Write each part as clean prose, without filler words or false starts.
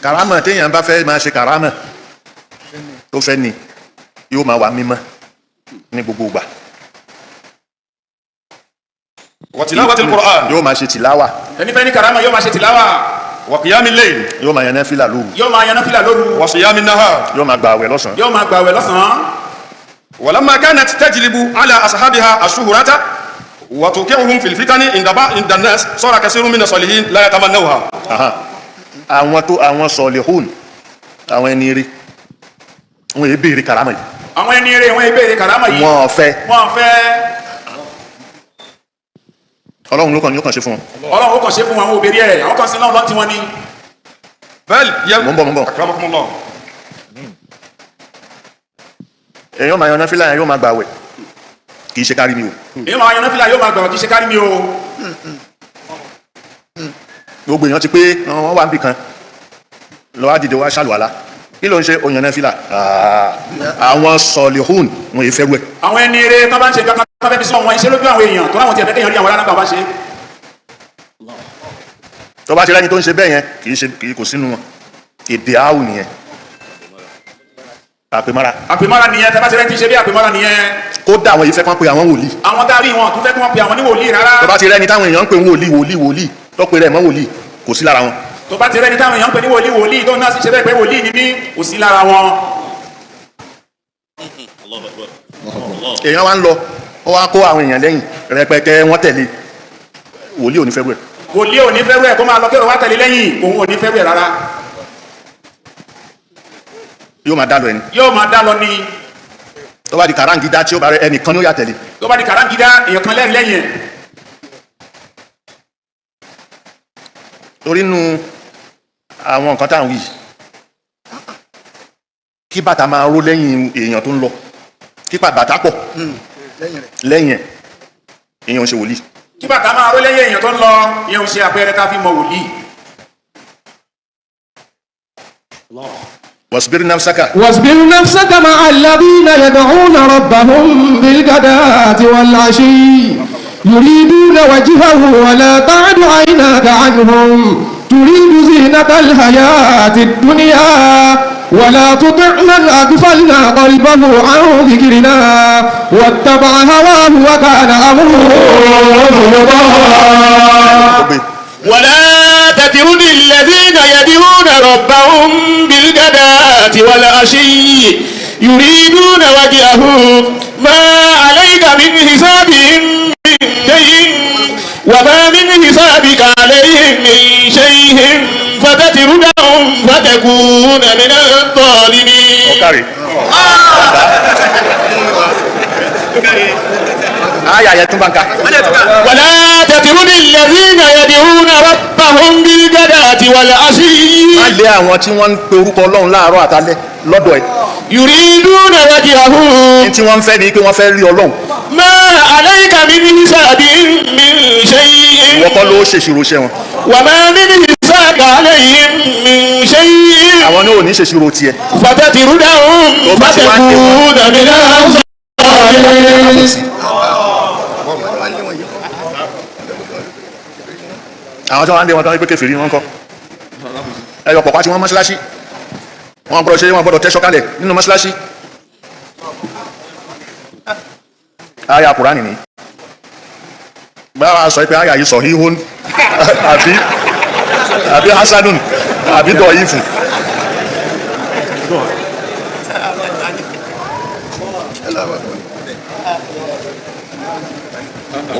karama téèyàn bá fẹ́ máa ṣe karama tó fẹ́ ni yóò máa wà mímọ́ ní gbogbo ìgbà. wa tilawatil Qur'an, yóò máa ṣe tìláwà. ẹni fẹ́ ní karama yóò máa ṣe tìláwà. wa qiyamil layl, yóò máa yan náfìlà lóru. yóò máa yan náfìlà lóru. wa siyamin nahar, yóò máa gbààwẹ̀ lọ́sàn-án. yóò máa gbààwẹ̀ lọ́sàn-án. walamma kanat tajlibu ala ashabiha ash-shuhrata wa tuqi'uhum fil fitani inda an-nas sara kathirun min as-salihin la yatamannawha. àwọn sọ̀lihun àwọn ẹni rí wọn yé béèrè karama yìí. àwọn ẹni rí wọn yé béèrè karama yìí. wọn fẹ́. Ọlọ́run ló kàn ní ó kàn ṣe fún wọn. Ọlọ́run ó kàn ṣe fún wọn àwọn òbèrè ẹ̀ àwọn kan sí náà lọ́tí wọn ni. bẹ́ẹ̀ni yẹ mọ̀ ń bọ̀. akramakumullah. èèyàn máa yan náfìlà yóò máa gbààwẹ̀ kì í ṣe kárí mi o. èèyàn máa yan náfìlà yóò máa gbààwẹ̀ kì í ṣe kárí mi o. gbogbo èèyàn ti pé wọ́n wà níbì kan lọ́wọ́ àdìdè wá ṣàlùwàlá kí ló ń ṣe oyan náfìlà. àwọn sọ̀lihun wọn yìí fẹ́ wẹ̀. àwọn ẹni eré tó bá ń ṣe kankan tó fẹ́ fi sọ wọn iṣẹ́ lójú àwọn èèyàn tó láwọn ti ẹ̀fẹ́ kéèyàn rí àwọn aláǹgbà bá ṣe. tó bá ti rẹ́ni tó ń ṣe bẹ́ẹ̀ yẹn kì í kò sínú wọn èdè áwù nìyẹn àpèmára nìyẹn tẹ́ bá ti rẹ́ni tí ń ṣe bí àpèmára nìyẹn. kódà àwọn yìí fẹ́ kán pe àwọn wòlíì. àwọn dárí wọn tó fẹ́ kí wọ́n pe àwọn ní wòlíì rárá. tó bá ti rẹ́ni táwọn èèyàn ń pe wòlíì tó pe rẹ̀ mọ́ wòlíì kò sí lára wọn. tó bá ti rẹ́ni táwọn èèyàn ń pe ní wòlíì tó náà sì ṣe bẹ́ẹ̀ pé wòlíì ni mí kò sí lára wọn. èèyàn wá ń lọ ó wá kó àwọn èèyàn lẹ́yìn rẹpẹtẹ wọ́n tẹ̀lé wòlíì ò ní fẹ́ wẹ̀. wòlíì ò ní fẹ́ wẹ̀ kó máa lọ kérò wá tẹ̀lé lẹ́yìn òun ò ní fẹ́ wẹ̀ rárá. yóò máa dá lọ ẹni. yóò máa dá lọ ni. tó bá di kàráǹgídá tí ó bá rẹ ẹnìkan ní ó yà tẹ̀lé. tó bá di kàráǹgídá èèyàn kan lẹ́yìn lẹ́yìn ẹ̀. torí nu àwọn nǹkan táwọn wí kí bàtà máa ró lẹ́yìn èèyàn tó ń lọ kí bàtà pọ̀ lẹ́yìn ẹ̀ èèyàn ń ṣe wòlíì. kí bàtà máa ró lẹ́yìn èèyàn tó ń lọ èèyàn ń ṣe àpẹẹrẹ ká fi mọ wòlíì. واصبر نفسك مع الذين يدعون ربهم بالغداة والعشي يريدون وجهه ولا تعد عيناك عنهم تريد زينة الحياة الدنيا ولا تطع من أغفلنا قلبه عن ذكرنا واتبع هواه وكان أمره فرطا ولا تطرد الذين يدعون ربهم بالغداة والعشي يريدون وجهه ما عليك من حسابهم من شيء وما من حسابك عليهم من شيء فتطردهم فتكون من الظالمين. ولا تطرد الذين يدعون ربهم بالغداة والعشي. má lé àwọn tí wọ́n ń pe orúkọ Ọlọ́run láàárọ̀ àtàlẹ́ lọ́dọ̀ ẹ̀. يريدون وجهه. ní tí wọ́n ń fẹ́ ni pé wọ́n fẹ́ rí Ọlọ́run. ما عليك من حسابهم من شيء. ìwọ kọ́ ló ṣèṣirò iṣẹ́ wọn. وما من حسابك عليهم من شيء. àwọn náà ò ní ṣèṣirò tiẹ̀. فتطردهم فتكون من الظالمين. àwọn tí wọ́n ń lé wọn tán wípé kèfèrí wọn kọ́ ẹyọ pọ̀pá tí wọ́n mọ́ṣáláṣí wọ́n gbọ́dọ̀ ṣe wọ́n gbọ́dọ̀ tẹ́ṣọ́ kalẹ̀ nínú mọ́ṣáláṣí. àyà Kùránì ni báwa sọ pé àyà yìí sọ híhún àbí hasanun àbí dọ̀yìfù.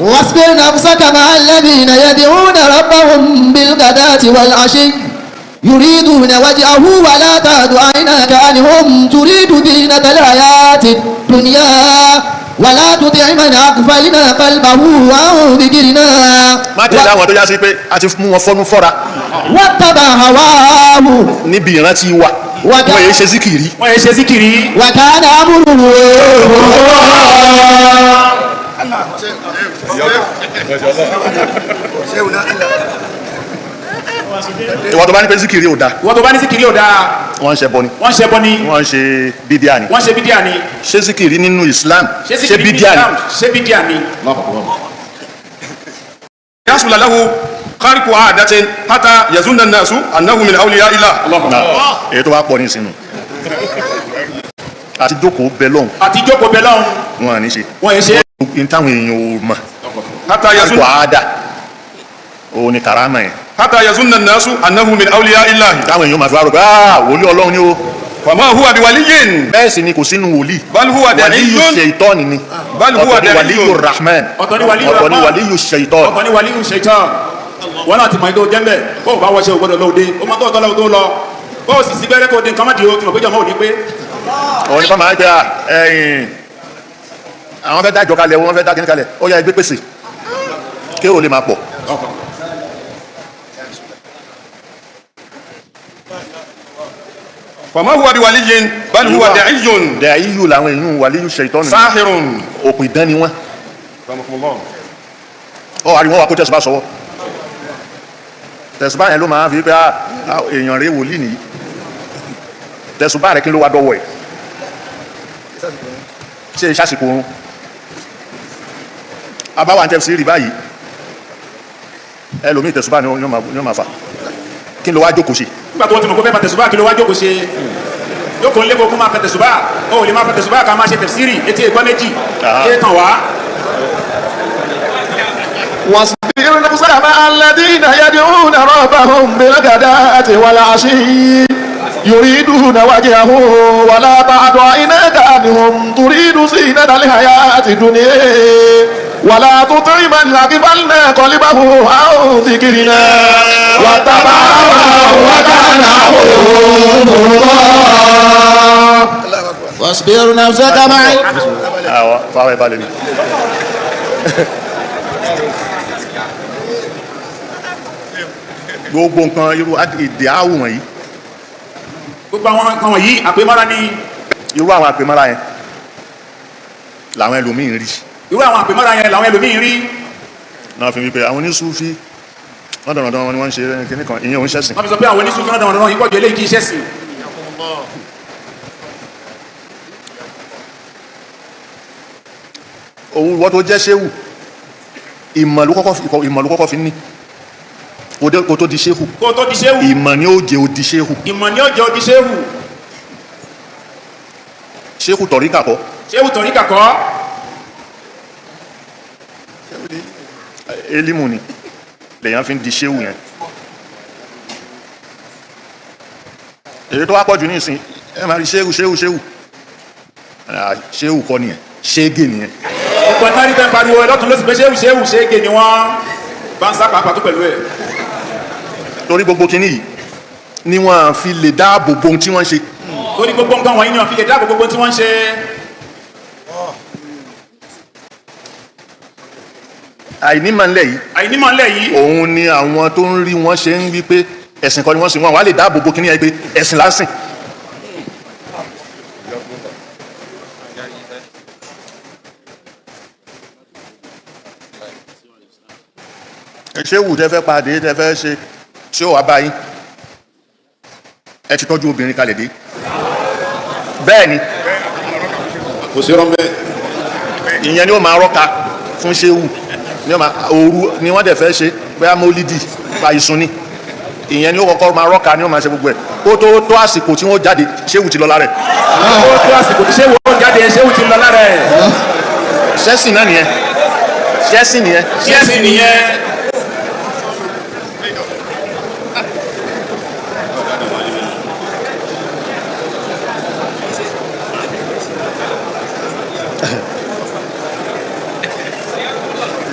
واصبر نفسك مع الذين يدعون ربهم بالغداة والعشي يريدون وجهه ولا تعد عيناك عنهم تريد زينة الحياة الدنيا ولا تطع من أغفلنا قلبه عن ذكرنا. má tẹ̀lé àwọn tó yá sí pé a ti mú wọn fọ́nú fọ́ra. واتبع هواه. níbi ìrántí wa wọ́n yẹ ṣe síkìrì. وكان أمره ìwọ tó bá ní pé síkìrì ò da. wọ́n ń ṣe bọ ni. wọ́n ń ṣe bídíà ni. ṣé síkìrì nínú Islam ṣé bídíà ni. يحصل له خارق عادة حتى يظن الناس أنه من أولياء الله. èyí tó bá pọ̀ ní ìsinmi àti jókòó bẹ lọ́hùn wọn à ní ṣe ní táwọn èèyàn ò mọ̀ حتى يظن àádá òun ni karama yẹn حتى يظن الناس أنه من أولياء الله. táwọn èèyàn máa fi wá rò pé wòlíì ọlọ́run ni ó فما هو بولي bẹ́ẹ̀ sì ni kò sínú wòlíì بل هو wàlíyù داعي ṣèitọ́ni ni بل هو ọ̀tọ̀ ni wàlíyù داعي rahman ọ̀tọ̀ ni wàlíyù ọ̀tọ̀ ni rahman wàlíyù ṣèitọ́ni. ọ̀tọ̀ ni wàlíyù ṣaitan wọn náà ti mọ̀ ètò jẹ́ńbẹ̀ kó o bá wọṣẹ́ o gbọ́dọ̀ lóde o máa tó ọ̀tọ̀ lọ́wọ́ tó lọ kó o sì sí bẹ́rẹ́ kó o dín nǹkan má di o kí o péjọ mọ́ òní pé. òun ni kọ́ máa ń gbé àwọn fẹ́ dá ìjọ kalẹ̀ wọ́n fẹ́ dá kíní kalẹ̀ ó yá ẹgbẹ́ pèsè kí o lè máa pọ̀. فما هو بولي بل هو داعي dàíyù làwọn èèyàn wàlíyù ṣèitọ́ni ساحر. òpin ìdán ni wọ́n رحمكم الله. ọ wà rí wọn wà kó tẹ̀sùbá sọ́wọ́ tẹ̀sùbá yẹn ló máa ń fi pé èèyàn rẹ̀ wòlíì nìyí tẹ̀sùbá rẹ̀ kí ló wá dọ́wọ́ ẹ̀ ṣe ìṣàsìkò oorun abáwà ń tẹ̀sí rí báyìí ẹlòmíì tẹ̀sùbá ni ó máa fà kí ló wá jókòó ṣe. nígbà tó ti mọ̀ kó fẹ́ fa tẹ̀sùbá kí ló wá jókòó ṣe jókòó ńlẹ́ kó máa fẹ́ tẹ̀sùbá ó lè máa fẹ́ tẹ̀sùbá ká máa ṣe tẹ̀sírì etí ẹ̀gbọ́n méjì ẹ̀ tàn wá. واصبر نفسك مع الذين يدعون ربهم بالغداة والعشي يريدون وجهه ولا تعد عيناك عنهم تريد زينة الحياة الدنيا ولا تطع من أغفلنا قلبه عن ذكرنا واتبع هواه وكان أمره فرطا واصبر نفسك مع fáwọn ẹ̀ balẹ̀ ni. gbogbo nǹkan irú èdè àwòrán yìí gbogbo àwọn nǹkan wọ̀nyí àpémọ́ra ni irú àwọn àpèmọ́ra yẹn làwọn ẹlòmíín rí irú àwọn àpémọ́ra yẹn làwọn ẹlòmíín rí náà fi wípé àwọn oníṣúfí wọ́n dọ̀nà wọn ni wọ́n ń ṣe kíní kan ìyẹn òun ṣẹ̀sìn wọ́n fi sọ pé àwọn oníṣúfì náà dàwọn yìí pọ̀jù eléyìí kì í ṣẹ̀sìn. òun wọ́n tó jẹ́ ṣéwù ìmọ̀ ló kọ́kọ́ fi ní kó tó di ṣéhù kó tó di ṣéhù ìmọ̀ ni ó jẹ́ ó di ṣéhù ìmọ̀ ni ó jẹ́ ó di ṣéhù ṣéhù tọ̀ríkà kọ́ ṣéhù tọ̀ríkà kọ́ elimu ni lèyàn fi ń di ṣéhù yẹn èyí tó wá pọ̀ jù ní ìsìn ẹ máa rí ṣéhù ṣéhù kọ́ nìyẹn ṣéégè nìyẹn ọ̀pọ̀ náà rí tẹ́ ń pariwo ẹ lọ́tún ló sì pé ṣéhù ṣéégè ni wọ́n bá ń sá pàápàá tó pẹ̀lú ẹ̀ torí gbogbo kinní yìí ni wọ́n fi lè dáàbò bo ohun tí wọ́n ń ṣe torí gbogbo nǹkan wọ̀nyí ni wọ́n fi lè dáàbò gbogbo tí wọ́n ń ṣe. àìnímọ̀ ńlẹ̀ yìí òun ni àwọn tó ń rí wọn ṣe ń wí pé ẹ̀sìn kan ni wọ́n sìn wọn wà lè dáàbò bo kinní yẹn pé ẹ̀sìn lásìn. ṣé wù tẹ́ fẹ́ pàdé tẹ́ fẹ́ ṣe ṣé ó wà báyìí ẹ ti tọ́jú obìnrin kalẹ̀ dé bẹ́ẹ̀ ni kò sí rọ́ńbẹ́. ìyẹn ni ó máa rọ́ka fún ṣéwù ni ó máa òru ni wọ́n dẹ̀ fẹ́ ṣe bóyá mólídì pa ìsun ni ìyẹn ni ó kọ́kọ́ máa rọ́ka ni ó máa ṣe gbogbo ẹ̀ kó tó àsìkò tí wọ́n jáde ṣéwù ti lọ lára ẹ̀. kó tó àsìkò tí ṣéwù jáde ṣéwù ti lọ lára ẹ̀. ṣẹ́sìn náà nìyẹn ṣẹ́sìn nìyẹn. ṣẹ́sìn nìyẹn.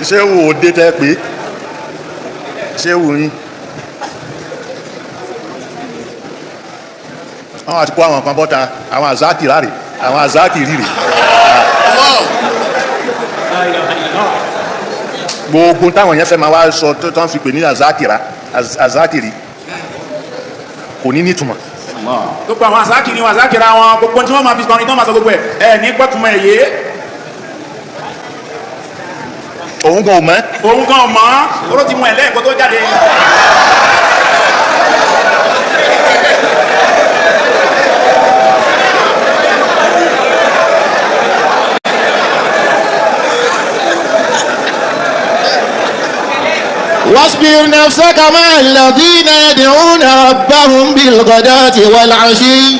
ṣéwù òde tẹ́ pé ṣéwù yín àwọn àti kó àwọn kan bọ́ta àwọn àzákì láre àwọn àzákì rírè gbogbo táwọn yẹn fẹ́ máa wá sọ tó ń fi pè ní àzákì rí kò ní nítumọ̀. gbogbo àwọn àzákì ni wọn àzákì ra wọn gbogbo tí wọ́n máa fi kọrin tí wọ́n máa sọ gbogbo ẹ̀ ní gbọ́tùmọ̀ ẹ̀yẹ. òun gan ò mọ̀ òun gan ò mọ̀ oró ti mú ẹ̀ lẹ́ẹ̀kọ́ tó jáde. واصبر نفسك مع الذين يدعون ربهم بالغداة والعشي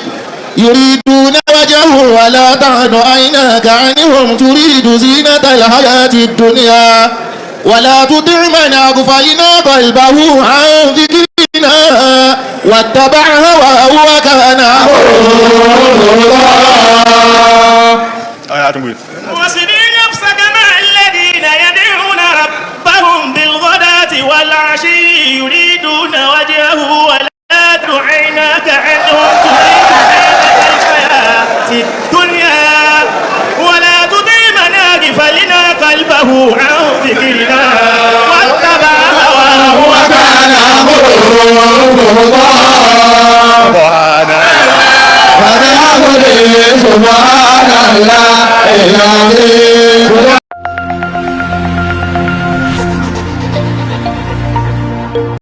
يريدون وجهه ولا تعد عيناك عنهم تريد زينة الحياة الدنيا ولا تطع من أغفلنا قلبه عن ذكرنا واتبع هواه وكان واصبر نفسك مع الذين يدعون ربهم بالغداة والعشي يريدون وجهه ولا تعد عيناك عنهم تريد زينة الحياة الدنيا ولا تطع من أغفلنا قلبه عن ذكرنا واتبع هواه وكان سبحان الله العظيم